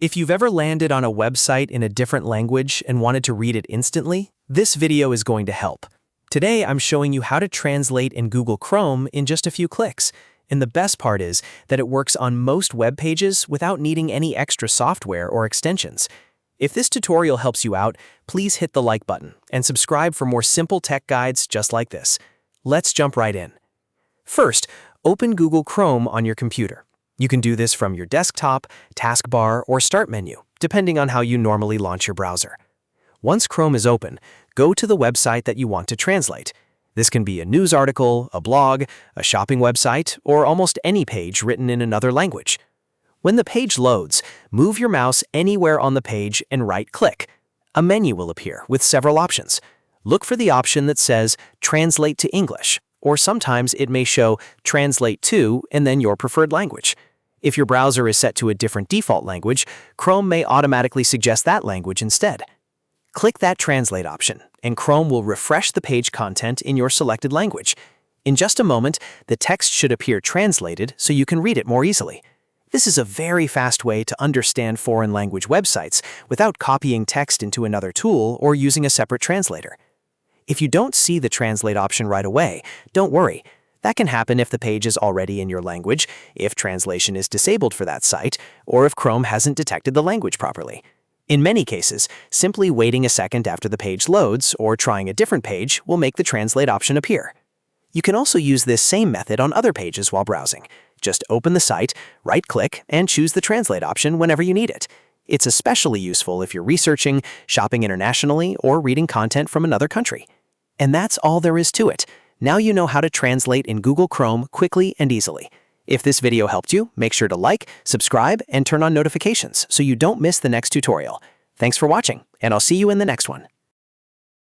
If you've ever landed on a website in a different language and wanted to read it instantly, this video is going to help. Today, I'm showing you how to translate in Google Chrome in just a few clicks. And the best part is that it works on most web pages without needing any extra software or extensions. If this tutorial helps you out, please hit the like button and subscribe for more simple tech guides just like this. Let's jump right in. First, open Google Chrome on your computer. You can do this from your desktop, taskbar, or start menu, depending on how you normally launch your browser. Once Chrome is open, go to the website that you want to translate. This can be a news article, a blog, a shopping website, or almost any page written in another language. When the page loads, move your mouse anywhere on the page and right-click. A menu will appear with several options. Look for the option that says Translate to English, or sometimes it may show Translate to and then your preferred language. If your browser is set to a different default language, Chrome may automatically suggest that language instead. Click that Translate option, and Chrome will refresh the page content in your selected language. In just a moment, the text should appear translated so you can read it more easily. This is a very fast way to understand foreign language websites without copying text into another tool or using a separate translator. If you don't see the Translate option right away, don't worry. That can happen if the page is already in your language, if translation is disabled for that site, or if Chrome hasn't detected the language properly. In many cases, simply waiting a second after the page loads or trying a different page will make the Translate option appear. You can also use this same method on other pages while browsing. Just open the site, right-click, and choose the Translate option whenever you need it. It's especially useful if you're researching, shopping internationally, or reading content from another country. And that's all there is to it. Now you know how to translate in Google Chrome quickly and easily. If this video helped you, make sure to like, subscribe, and turn on notifications so you don't miss the next tutorial. Thanks for watching, and I'll see you in the next one.